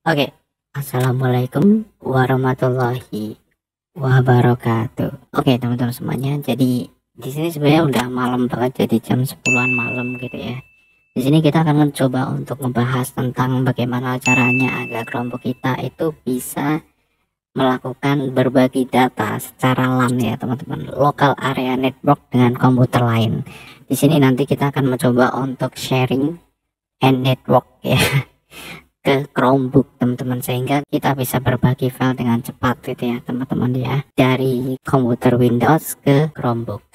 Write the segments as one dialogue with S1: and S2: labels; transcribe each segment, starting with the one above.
S1: Oke, assalamualaikum warahmatullahi wabarakatuh. Oke, teman-teman semuanya. Jadi di sini sebenarnya udah malam banget, jadi jam 10-an malam gitu ya. Di sini kita akan mencoba untuk membahas tentang bagaimana caranya agar kelompok kita itu bisa melakukan berbagi data secara LAN ya, teman-teman. Local area network dengan komputer lain. Di sini nanti kita akan mencoba untuk sharing and network ya ke Chromebook teman-teman, sehingga kita bisa berbagi file dengan cepat gitu ya teman-teman ya, dari komputer Windows ke Chromebook.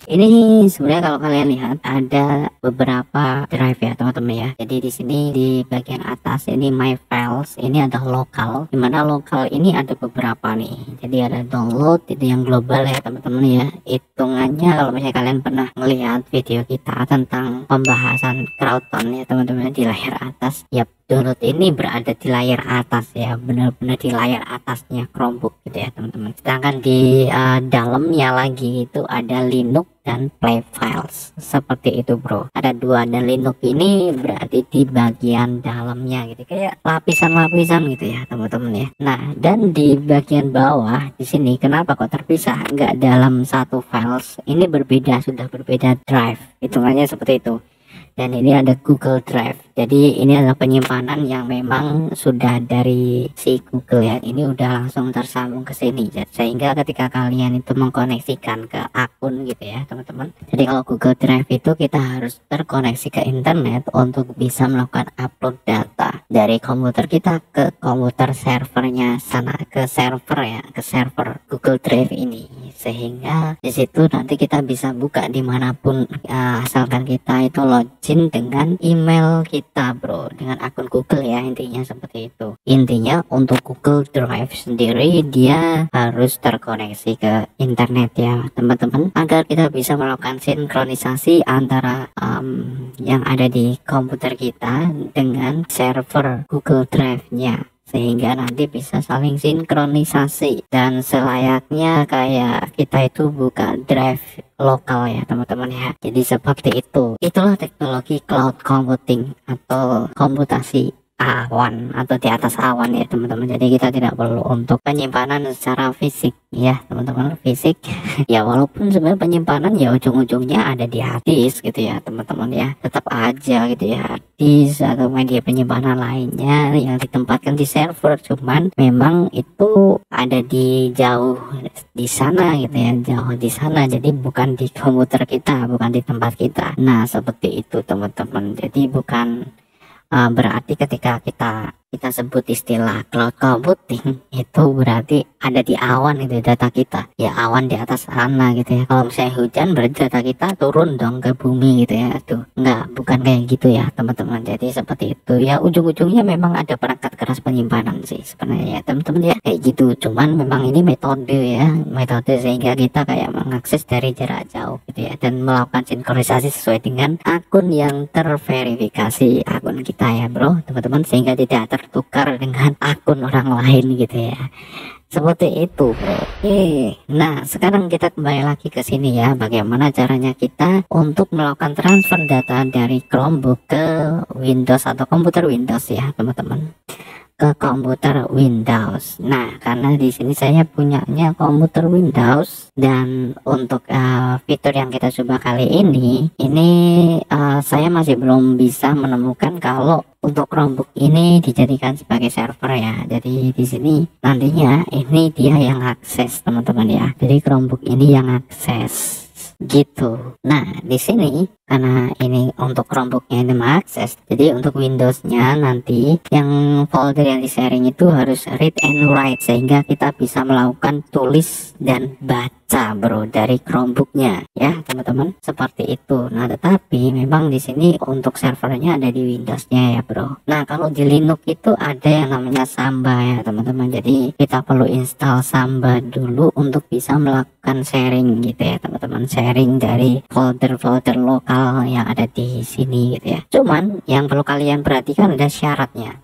S1: Ini sebenarnya kalau kalian lihat ada beberapa drive ya teman-teman ya. Jadi di sini di bagian atas ini my files, ini ada lokal, dimana lokal ini ada beberapa nih. Jadi ada download, itu yang global ya teman-teman ya. Hitungannya kalau misalnya kalian pernah melihat video kita tentang pembahasan Crowdton ya teman-teman di layar atas, ya download ini berada di layar atas ya, benar-benar di layar atasnya Chromebook gitu ya teman-teman. Sedangkan di dalamnya lagi itu ada Linux dan play files, seperti itu bro. Ada dua, dan Linux ini berarti di bagian dalamnya gitu, kayak lapisan-lapisan gitu ya teman-teman ya. Nah, dan di bagian bawah di sini kenapa kok terpisah, nggak dalam satu files, ini berbeda, sudah berbeda drive, hitungannya seperti itu. Dan ini ada Google Drive, jadi ini adalah penyimpanan yang memang sudah dari si Google ya, ini udah langsung tersambung ke sini, sehingga ketika kalian itu mengkoneksikan ke akun gitu ya teman-teman. Jadi kalau Google Drive itu kita harus terkoneksi ke internet untuk bisa melakukan upload data dari komputer kita ke komputer servernya sana, ke server ya, ke server Google Drive ini, sehingga di situ nanti kita bisa buka dimanapun, asalkan kita itu login dengan email kita bro, dengan akun Google ya, intinya seperti itu. Intinya untuk Google Drive sendiri dia harus terkoneksi ke internet ya teman-teman, agar kita bisa melakukan sinkronisasi antara yang ada di komputer kita dengan server Google Drive-nya, sehingga nanti bisa saling sinkronisasi dan selayaknya kayak kita itu buka drive lokal ya teman-teman ya. Jadi seperti itu, itulah teknologi cloud computing atau komputasi awan atau di atas awan ya teman-teman. Jadi kita tidak perlu untuk penyimpanan secara fisik ya teman-teman, fisik ya, walaupun sebenarnya penyimpanan ya ujung-ujungnya ada di hard disk gitu ya teman-teman ya, tetap aja gitu ya, disk atau media penyimpanan lainnya yang ditempatkan di server, cuman memang itu ada di jauh di sana gitu ya, jauh di sana, jadi bukan di komputer kita, bukan di tempat kita. Nah seperti itu teman-teman, jadi bukan berarti ketika kita sebut istilah cloud computing itu berarti ada di awan itu data kita ya, awan di atas sana gitu ya. Kalau misalnya hujan berarti data kita turun dong ke bumi gitu ya, tuh enggak, bukan kayak gitu ya teman-teman. Jadi seperti itu ya, ujung-ujungnya memang ada perangkat keras penyimpanan sih sebenarnya ya teman-teman ya, kayak gitu. Cuman memang ini metode ya, metode sehingga kita kayak mengakses dari jarak jauh gitu ya, dan melakukan sinkronisasi sesuai dengan akun yang terverifikasi akun kita ya bro teman-teman, sehingga tidak tertukar dengan akun orang lain gitu ya, seperti itu bro. Oke, nah sekarang kita kembali lagi ke sini ya, bagaimana caranya kita untuk melakukan transfer data dari Chromebook ke Windows atau komputer Windows ya teman-teman, ke komputer Windows. Nah, karena di sini saya punyanya komputer Windows, dan untuk fitur yang kita coba kali ini saya masih belum bisa menemukan kalau untuk Chromebook ini dijadikan sebagai server ya. Jadi di sini nantinya ini dia yang akses teman-teman ya. Jadi Chromebook ini yang akses gitu. Nah di sini karena ini untuk Chromebooknya ini mengakses, jadi untuk Windowsnya nanti yang folder yang di sharing itu harus read and write, sehingga kita bisa melakukan tulis dan baca bro dari Chromebooknya ya teman-teman, seperti itu. Nah tetapi memang di sini untuk servernya ada di Windowsnya ya bro. Nah kalau di Linux itu ada yang namanya Samba ya teman-teman, jadi kita perlu install Samba dulu untuk bisa melakukan sharing gitu ya teman-teman, sharing dari folder-folder lokal yang ada di sini gitu ya. Cuman yang perlu kalian perhatikan ada syaratnya.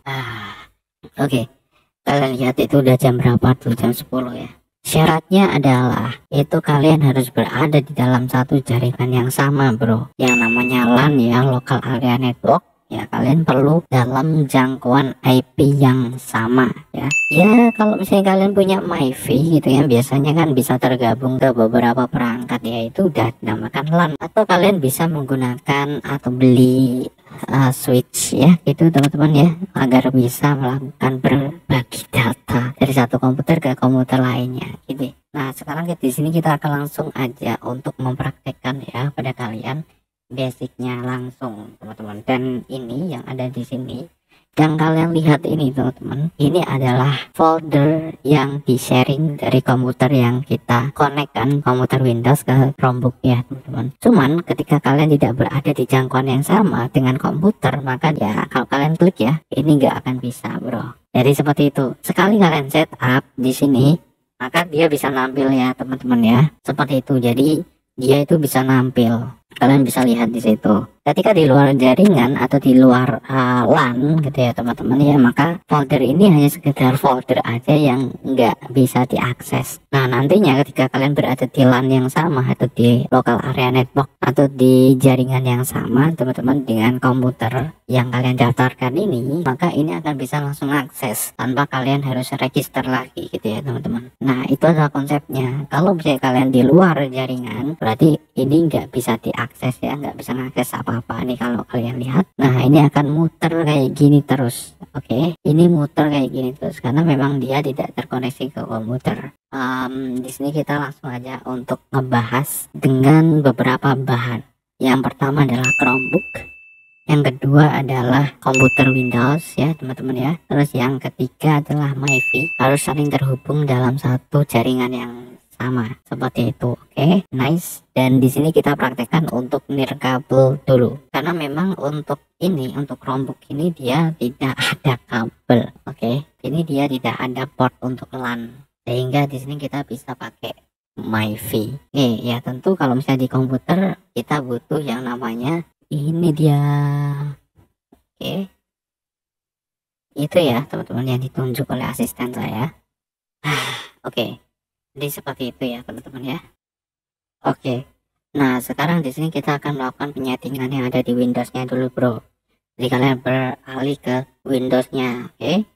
S1: Oke. Kalian lihat itu udah jam berapa tuh, jam 10 ya. Syaratnya adalah itu kalian harus berada di dalam satu jaringan yang sama bro, yang namanya LAN ya, local area network ya. Kalian perlu dalam jangkauan IP yang sama ya. Ya kalau misalnya kalian punya MiFi gitu ya, biasanya kan bisa tergabung ke beberapa perangkat ya, itu udah dinamakan LAN. Atau kalian bisa menggunakan atau beli switch ya gitu teman-teman ya, agar bisa melakukan berbagi data dari satu komputer ke komputer lainnya gitu. Nah sekarang di sini kita akan langsung aja untuk mempraktekkan ya pada kalian basicnya langsung teman-teman. Dan ini yang ada di sini yang kalian lihat ini teman-teman, ini adalah folder yang di sharing dari komputer yang kita konekkan komputer Windows ke Chromebook ya teman-teman. Cuman ketika kalian tidak berada di jangkauan yang sama dengan komputer, maka ya kalau kalian klik ya, ini nggak akan bisa bro. Jadi seperti itu. Sekali kalian setup di sini, maka dia bisa nampil ya teman-teman ya, seperti itu. Jadi dia itu bisa nampil, kalian bisa lihat di situ. Ketika di luar jaringan atau di luar LAN gitu ya teman-teman ya, maka folder ini hanya sekedar folder aja yang nggak bisa diakses. Nah nantinya ketika kalian berada di LAN yang sama atau di local area network atau di jaringan yang sama teman-teman dengan komputer yang kalian daftarkan ini, maka ini akan bisa langsung akses tanpa kalian harus register lagi gitu ya teman-teman. Nah itu adalah konsepnya. Kalau misalnya kalian di luar jaringan, berarti ini nggak bisa diakses ya, nggak bisa mengakses apa nih kalau kalian lihat. Nah ini akan muter kayak gini terus. Oke, ini muter kayak gini terus karena memang dia tidak terkoneksi ke komputer. Di sini kita langsung aja untuk ngebahas dengan beberapa bahan. Yang pertama adalah Chromebook, yang kedua adalah komputer Windows ya teman-teman ya. Terus yang ketiga adalah MiFi, harus saling terhubung dalam satu jaringan yang sama seperti itu. Oke, nice. Dan di sini kita praktekkan untuk nirkabel dulu karena memang untuk ini, untuk Chromebook ini dia tidak ada kabel. Oke, ini dia tidak ada port untuk LAN, sehingga di sini kita bisa pakai MiFi. Oke ya, tentu kalau misalnya di komputer kita butuh yang namanya ini dia. Oke, itu ya teman-teman yang ditunjuk oleh asisten saya. Oke, jadi seperti itu ya teman-teman ya. Oke, nah sekarang di sini kita akan melakukan penyetingan yang ada di Windowsnya dulu bro. Jadi kalian beralih ke Windowsnya. Oke,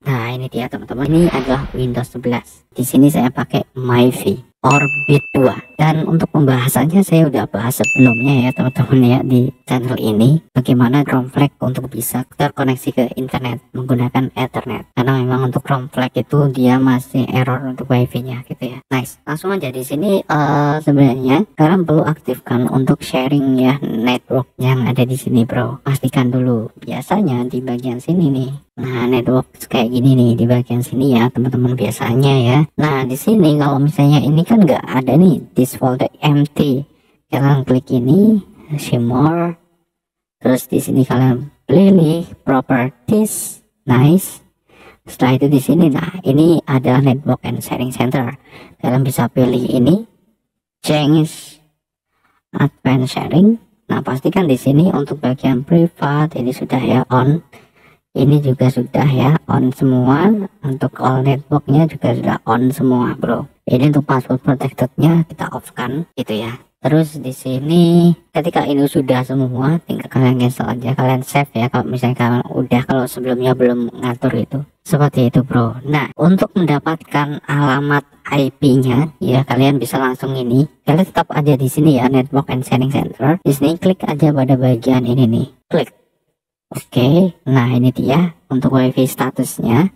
S1: nah ini dia teman-teman, ini adalah Windows 11. Di sini saya pakai MiFi Orbit 2, dan untuk pembahasannya saya udah bahas sebelumnya ya teman-teman ya di channel ini, bagaimana ROM flag untuk bisa terkoneksi ke internet menggunakan Ethernet, karena memang untuk ROM flag itu dia masih error untuk wifi nya gitu ya. Nice, langsung aja di sini sebenarnya kalian perlu aktifkan untuk sharing ya network yang ada di sini bro. Pastikan dulu, biasanya di bagian sini nih. Nah network kayak gini nih di bagian sini ya teman-teman biasanya ya. Nah di sini kalau misalnya ini kan nggak ada nih, this folder empty, kalian klik ini see more, terus di sini kalian pilih properties. Nice. Setelah itu di sini, nah ini adalah network and sharing center, kalian bisa pilih ini change advanced sharing. Nah pastikan di sini untuk bagian privat ini sudah ya on, ini juga sudah ya on semua, untuk all networknya juga sudah on semua bro. Ini untuk password protectednya kita off kan gitu ya. Terus di sini ketika ini sudah semua, tinggal kalian cancel aja, kalian save ya kalau misalnya kalian udah, kalau sebelumnya belum ngatur itu. Seperti itu bro. Nah untuk mendapatkan alamat IP-nya ya kalian bisa langsung ini, kalian tetap aja di sini ya network and sharing center. Di sini klik aja pada bagian ini nih, klik. Oke, nah ini dia untuk wifi statusnya.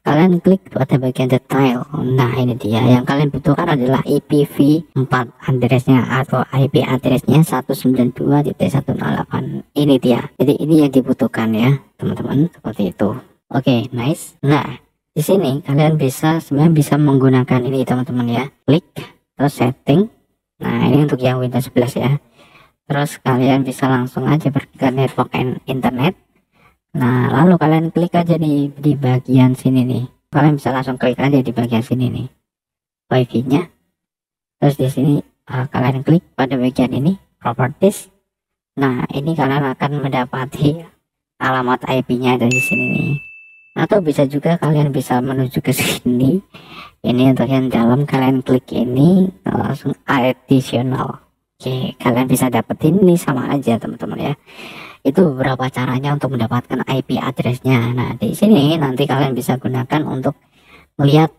S1: Kalian klik pada bagian detail. Nah ini dia yang kalian butuhkan adalah IPv4 addressnya atau IP addressnya 192.168. Ini dia. Jadi ini yang dibutuhkan ya teman-teman, seperti itu. Oke, nice. Nah di sini kalian bisa sebenarnya bisa menggunakan ini teman-teman ya. Klik terus setting. Nah ini untuk yang Windows 11 ya. Terus kalian bisa langsung aja pergi ke network and internet. Nah lalu kalian klik aja nih di bagian sini nih, kalian bisa langsung klik aja di bagian sini nih wifi nya. Terus di sini kalian klik pada bagian ini properties. Nah ini kalian akan mendapati alamat IP nya dari sini nih. Atau bisa juga kalian bisa menuju ke sini. Ini untuk yang dalam, kalian klik ini langsung additional. Oke, kalian bisa dapetin ini sama aja teman-teman ya. Itu beberapa caranya untuk mendapatkan IP addressnya. Nah di sini nanti kalian bisa gunakan untuk melihat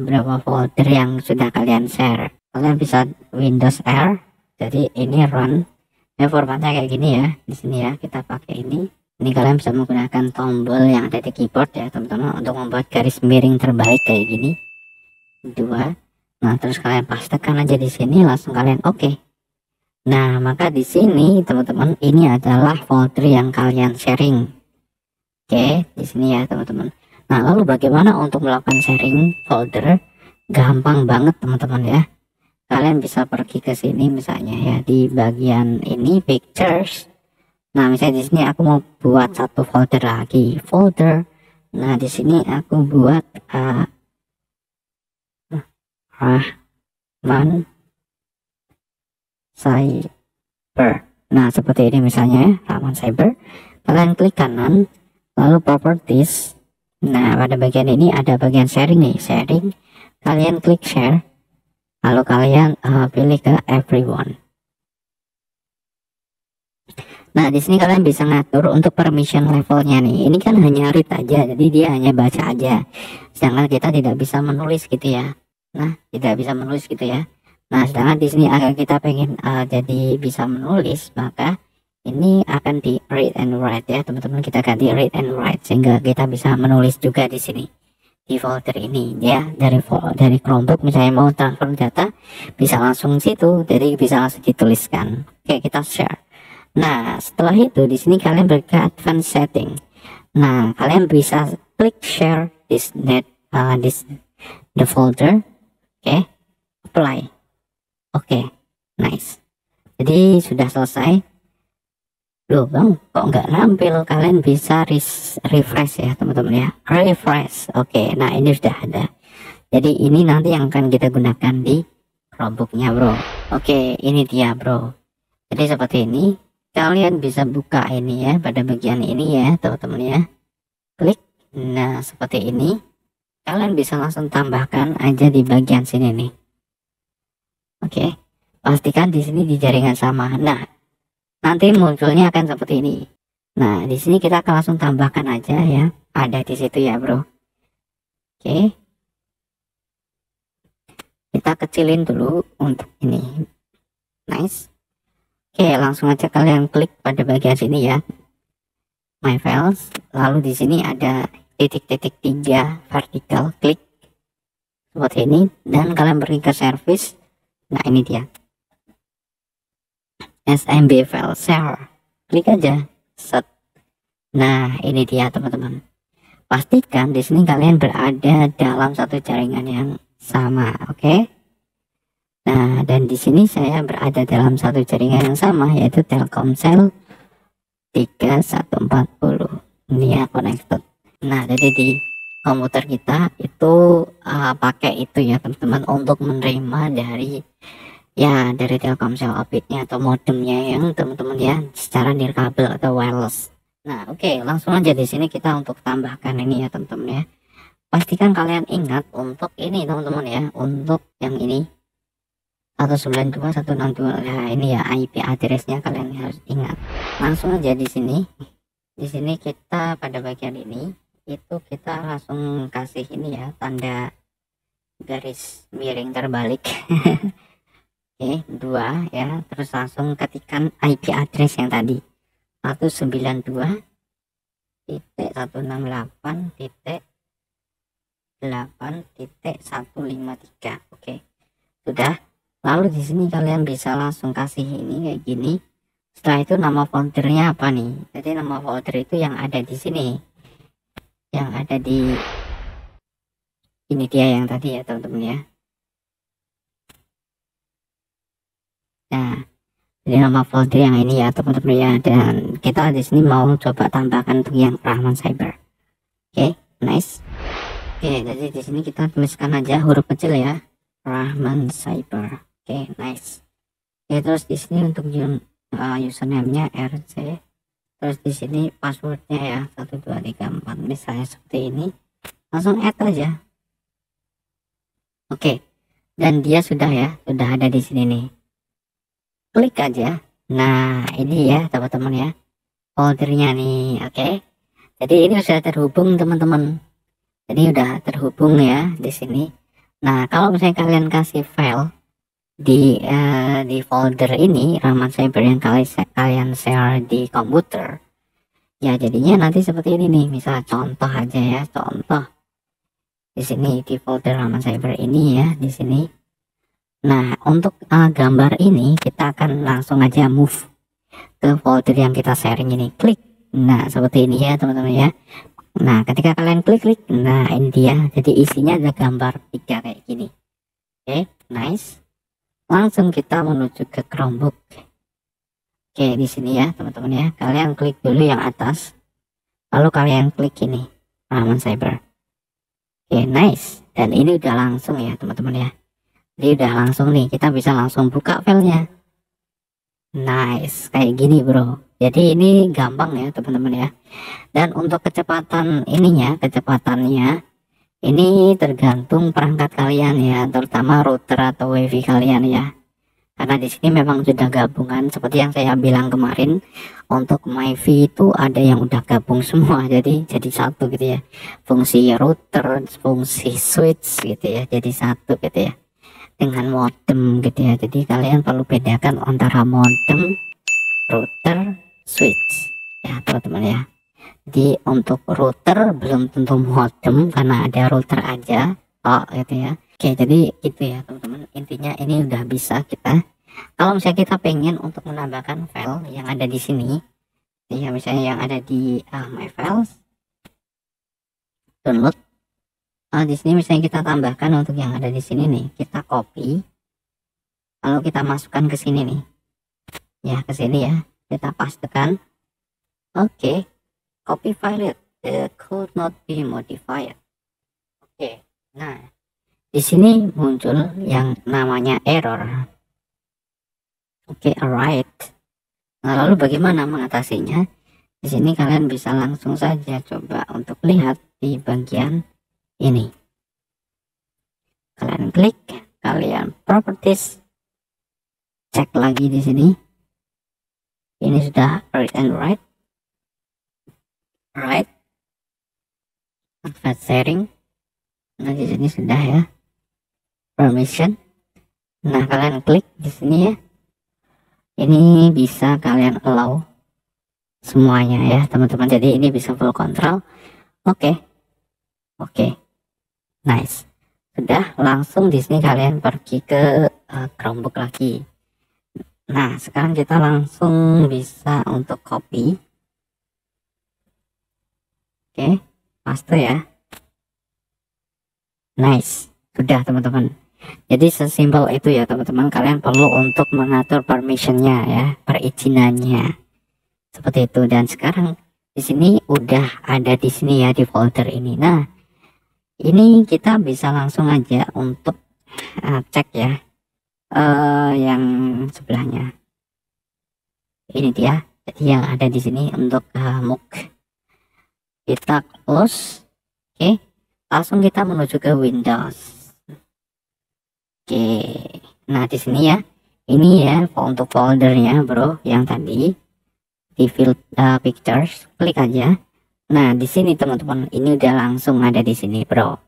S1: berapa folder yang sudah kalian share. Kalian bisa Windows R. Jadi ini run. Ya formatnya kayak gini ya. Di sini ya kita pakai ini. Ini kalian bisa menggunakan tombol yang ada di keyboard ya teman-teman untuk membuat garis miring terbalik kayak gini. Dua. Nah terus kalian pastekan aja di sini, langsung kalian oke. Nah maka di sini teman-teman ini adalah folder yang kalian sharing. Oke di sini ya teman-teman. Nah lalu bagaimana untuk melakukan sharing folder? Gampang banget teman-teman ya. Kalian bisa pergi ke sini misalnya ya, di bagian ini pictures. Nah misalnya di sini aku mau buat satu folder lagi, folder. Nah di sini aku buat Rahman Cyber. Nah seperti ini misalnya ya, Rahman Cyber. Kalian klik kanan, lalu properties. Nah pada bagian ini ada bagian sharing nih, sharing. Kalian klik share, lalu kalian pilih ke everyone. Nah di sini kalian bisa ngatur untuk permission levelnya nih. Ini kan hanya read aja, jadi dia hanya baca aja. Sedangkan kita tidak bisa menulis gitu ya. Nah tidak bisa menulis gitu ya. Nah sedangkan di sini agar kita pengen jadi bisa menulis, maka ini akan di read and write ya teman-teman. Kita ganti read and write sehingga kita bisa menulis juga di sini di folder ini ya. Dari Chromebook misalnya mau transfer data bisa langsung situ, jadi bisa langsung dituliskan. Oke kita share. Nah setelah itu di sini kalian ke advanced setting. Nah kalian bisa klik share this the folder. Oke, apply. Oke, nice. Jadi sudah selesai. Loh bang, kok nggak nampil? Kalian bisa refresh ya teman-teman ya. Refresh. Oke, nah ini sudah ada. Jadi ini nanti yang akan kita gunakan di Chromebooknya bro. Oke, ini dia bro. Jadi seperti ini. Kalian bisa buka ini ya pada bagian ini ya teman-teman ya. Klik. Nah seperti ini. Kalian bisa langsung tambahkan aja di bagian sini nih. Oke, pastikan di sini di jaringan sama. Nah nanti munculnya akan seperti ini. Nah di sini kita akan langsung tambahkan aja ya. Ada di situ ya bro. Oke. Kita kecilin dulu untuk ini. Nice. Oke, langsung aja kalian klik pada bagian sini ya, My Files. Lalu di sini ada titik-titik 3 vertikal, klik seperti ini dan kalian pergi ke service. Nah ini dia, SMB file share, klik aja, set. Nah ini dia teman-teman. Pastikan di sini kalian berada dalam satu jaringan yang sama, oke? Nah, dan di sini saya berada dalam satu jaringan yang sama, yaitu Telkomsel 3140. Ini ya connected. Nah, jadi di komputer kita itu pakai itu ya teman-teman untuk menerima dari Telkomsel opitnya atau modemnya yang teman-teman ya secara nirkabel atau wireless. Nah, oke, langsung aja di sini kita untuk tambahkan ini ya teman-teman ya. Pastikan kalian ingat untuk ini teman-teman ya, untuk yang ini 192.162. Nah ini ya IP addressnya kalian harus ingat. Langsung aja di sini kita pada bagian ini itu kita langsung kasih ini ya tanda garis miring terbalik. Oke 2 ya, terus langsung ketikkan IP address yang tadi 192.168.8.153. Oke sudah. Lalu di sini kalian bisa langsung kasih ini kayak gini. Setelah itu nama foldernya apa nih? Jadi nama folder itu yang ada di sini, yang ada di ini dia yang tadi ya teman-teman ya. Nah, jadi nama folder yang ini ya teman-teman ya. Dan kita di sini mau coba tambahkan untuk yang Rahman Cyber. Oke, nice. Oke, jadi di sini kita tuliskan aja huruf kecil ya, Rahman Cyber. Oke, nice. Oke, terus di sini untuk username-nya RC terus di sini passwordnya ya 1234 misalnya seperti ini, langsung add aja. Oke, dan dia sudah ya, sudah ada di sini nih, klik aja. Nah ini ya teman-teman ya, foldernya nih. Oke, jadi ini sudah terhubung teman-teman, jadi udah terhubung ya di sini. Nah kalau misalnya kalian kasih file di folder ini Rahman Cyber yang kalian share di komputer ya, jadinya nanti seperti ini nih. Misal contoh aja ya, contoh di sini di folder Rahman Cyber ini ya, di sini. Nah untuk gambar ini kita akan langsung aja move ke folder yang kita sharing ini, klik. Nah seperti ini ya teman-teman ya. Nah ketika kalian klik, nah ini dia, jadi isinya ada gambar 3 kayak gini. Oke, nice. Langsung kita menuju ke Chromebook. Oke, di sini ya teman-teman ya, kalian klik dulu yang atas, lalu kalian klik ini Rahman Cyber. Oke, nice. Dan ini udah langsung ya teman-teman ya, ini udah langsung nih, kita bisa langsung buka filenya. Nice, kayak gini bro. Jadi ini gampang ya teman-teman ya. Dan untuk kecepatan ininya, kecepatannya ini tergantung perangkat kalian ya, terutama router atau wifi kalian ya. Karena di sini memang sudah gabungan seperti yang saya bilang kemarin. Untuk wifi itu ada yang udah gabung semua, jadi satu gitu ya. Fungsi router, fungsi switch gitu ya, jadi satu gitu ya. Dengan modem gitu ya. Jadi kalian perlu bedakan antara modem, router, switch ya teman-teman ya. Jadi untuk router belum tentu modem, karena ada router aja gitu ya. Oke, jadi gitu ya teman-teman, intinya ini udah bisa kita, kalau misalnya kita pengen untuk menambahkan file yang ada di sini ya, misalnya yang ada di my files download, di sini misalnya kita tambahkan untuk yang ada di sini nih, kita copy lalu kita masukkan ke sini nih ya, ke sini ya, kita pastekan. Oke, copy file, could not be modified. Oke, nah di sini muncul yang namanya error. Oke, alright. Nah lalu bagaimana mengatasinya? Di sini kalian bisa langsung saja coba untuk lihat di bagian ini. Kalian klik, kalian properties, cek lagi di sini. Ini sudah read and write. Right, advanced sharing. Nah di sini sudah ya, permission. Nah kalian klik di sini ya, ini bisa kalian allow semuanya ya teman-teman, jadi ini bisa full control. Oke, nice. Sudah, langsung di sini kalian pergi ke Chromebook lagi. Nah sekarang kita langsung bisa untuk copy. Oke, paste ya. Nice, sudah teman-teman. Jadi sesimpel itu ya teman-teman, kalian perlu untuk mengatur permissionnya ya, perizinannya seperti itu. Dan sekarang di sini udah ada di sini ya, di folder ini. Nah ini kita bisa langsung aja untuk cek ya, yang sebelahnya ini dia. Jadi yang ada di sini untuk MOOC kita close. Oke, langsung kita menuju ke Windows. Oke, nah di sini ya, ini ya untuk foldernya bro, yang tadi di field pictures, klik aja. Nah di sini teman-teman, ini udah langsung ada di sini bro.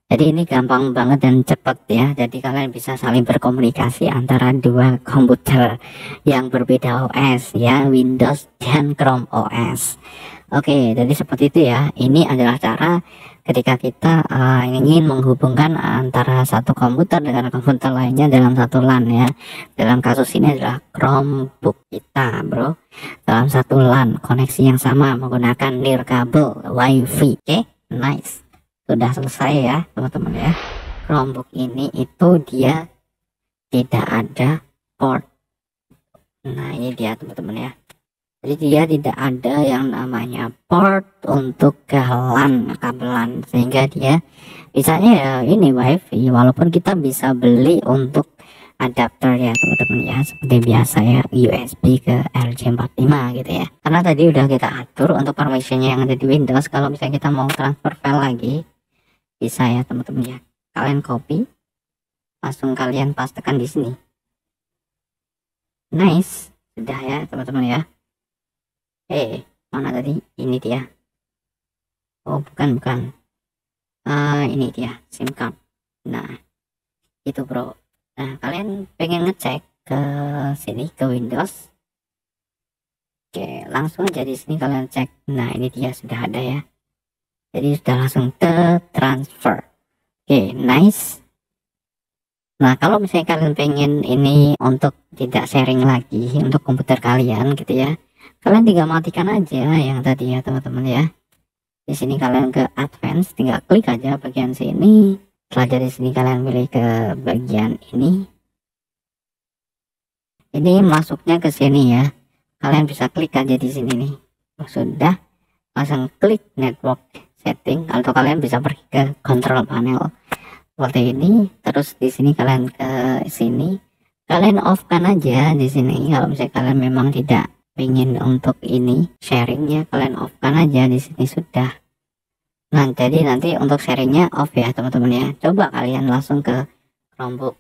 S1: Jadi ini gampang banget dan cepet ya. Jadi kalian bisa saling berkomunikasi antara dua komputer yang berbeda OS ya, Windows dan Chrome OS. Oke, jadi seperti itu ya. Ini adalah cara ketika kita ingin menghubungkan antara satu komputer dengan komputer lainnya dalam satu LAN ya. Dalam kasus ini adalah Chromebook kita bro, dalam satu LAN, koneksi yang sama menggunakan nirkabel WiFi. Oke, nice. Sudah selesai ya teman-teman ya. Chromebook ini itu dia tidak ada port. Nah ini dia teman-teman ya. Jadi dia tidak ada yang namanya port untuk ke LAN, kabelan, sehingga dia bisanya ya ini WiFi, walaupun kita bisa beli untuk adapter ya teman-teman ya, seperti biasa ya, USB ke RJ45 gitu ya. Karena tadi udah kita atur untuk permissionnya yang ada di Windows. Kalau misalnya kita mau transfer file lagi, bisa ya teman-teman ya, kalian copy, langsung kalian pastekan di sini. Nice, sudah ya teman-teman ya. Mana tadi? Ini dia. Oh bukan, ini dia SIM card. Nah itu bro. Nah kalian pengen ngecek ke sini ke Windows, oke langsung aja di sini kalian cek. Nah ini dia sudah ada ya, jadi sudah langsung ke transfer. Oke nice. Nah kalau misalnya kalian pengen ini untuk tidak sharing lagi untuk komputer kalian gitu ya, kalian tinggal matikan aja yang tadi ya teman-teman ya. Di sini kalian ke advance, tinggal klik aja bagian sini. Setelah dari sini kalian pilih ke bagian ini. Ini masuknya ke sini ya. Kalian bisa klik aja di sini nih. Sudah, langsung klik network setting, atau kalian bisa pergi ke control panel seperti ini. Terus di sini kalian ke sini, kalian off kan aja di sini. Kalau misalnya kalian memang tidak ingin untuk ini sharingnya, kalian off kan aja di sini sudah. Nah jadi nanti untuk sharingnya off ya teman-teman ya. Coba kalian langsung ke Chromebook.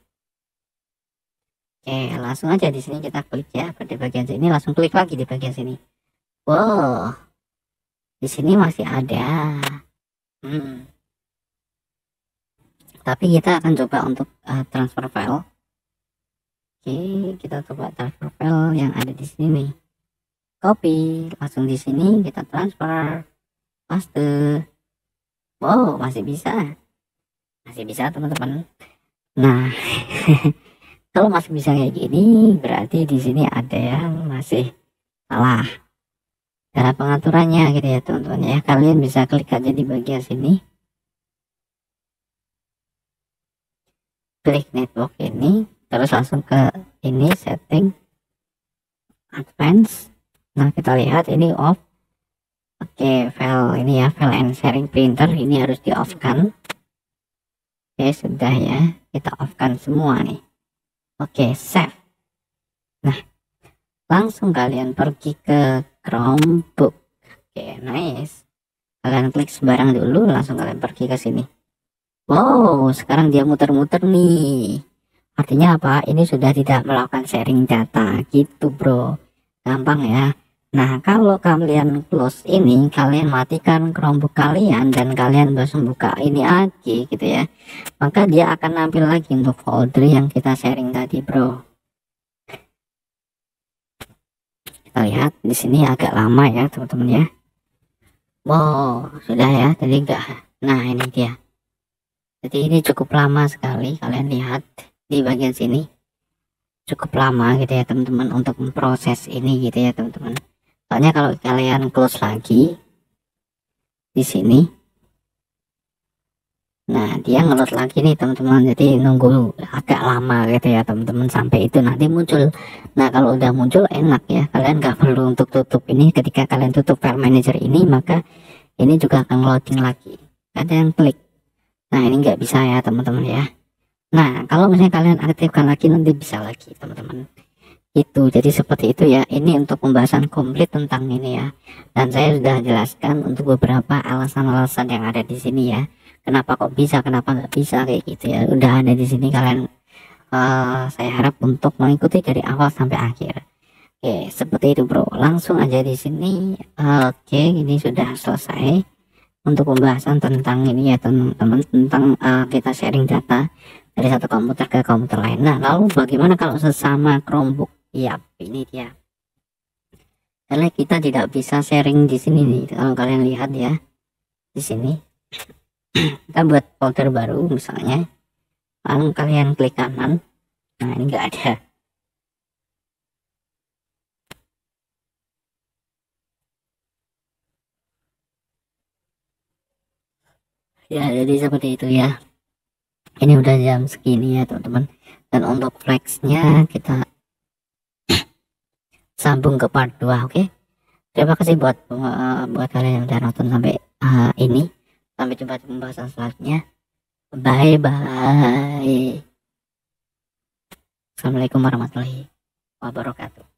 S1: Oke langsung aja di sini kita klik ya pada bagian sini, langsung klik lagi di bagian sini. Wow, di sini masih ada. Tapi kita akan coba untuk transfer file. Oke kita coba transfer file yang ada di sini nih. Copy, langsung di sini kita transfer, paste. Wow masih bisa teman-teman. Nah kalau masih bisa kayak gini, berarti di sini ada yang masih salah cara pengaturannya gitu ya teman-teman ya. Kalian bisa klik aja di bagian sini, klik network ini, terus langsung ke ini setting advance. Nah kita lihat ini off. Oke file ini ya, file and sharing printer ini harus di off kan. Oke sudah ya, kita off kan semua nih. Oke save. Nah langsung kalian pergi ke Chromebook. Oke nice, kalian klik sembarang dulu, langsung kalian pergi ke sini. Wow sekarang dia muter-muter nih, artinya apa, ini sudah tidak melakukan sharing data gitu bro, gampang ya. Nah kalau kalian close ini, kalian matikan Chromebook kalian dan kalian langsung buka ini lagi gitu ya, maka dia akan nampil lagi untuk folder yang kita sharing tadi bro. Kita lihat di sini agak lama ya teman-teman ya. Wow sudah ya tadi enggak. Nah ini dia, jadi ini cukup lama sekali, kalian lihat di bagian sini cukup lama gitu ya teman-teman untuk memproses ini gitu ya teman-teman. Soalnya kalau kalian close lagi di sini, nah dia ngeload lagi nih teman-teman, jadi nunggu agak lama gitu ya teman-teman sampai itu nanti muncul. Nah kalau udah muncul enak ya, kalian nggak perlu untuk tutup ini. Ketika kalian tutup file manager ini, maka ini juga akan loading lagi, kalian klik. Nah ini nggak bisa ya teman-teman ya. Nah kalau misalnya kalian aktifkan lagi, nanti bisa lagi teman-teman itu. Jadi seperti itu ya, ini untuk pembahasan komplit tentang ini ya, dan saya sudah jelaskan untuk beberapa alasan-alasan yang ada di sini ya, kenapa kok bisa, kenapa nggak bisa kayak gitu ya, udah ada di sini. Kalian saya harap untuk mengikuti dari awal sampai akhir. Oke seperti itu bro, langsung aja di sini. Oke ini sudah selesai untuk pembahasan tentang ini ya teman-teman, tentang kita sharing data dari satu komputer ke komputer lain. Nah lalu bagaimana kalau sesama Chromebook? Yap ini dia, karena kita tidak bisa sharing di sini nih. Kalau kalian lihat ya di sini, kita buat folder baru misalnya, lalu kalian klik kanan. Nah ini enggak ada. Ya jadi seperti itu ya, ini udah jam segini ya teman-teman. Dan untuk flexnya kita sambung ke part 2. Oke terima kasih buat kalian yang udah nonton sampai ini. Sampai jumpa di pembahasan selanjutnya. Bye bye. Assalamualaikum warahmatullahi wabarakatuh.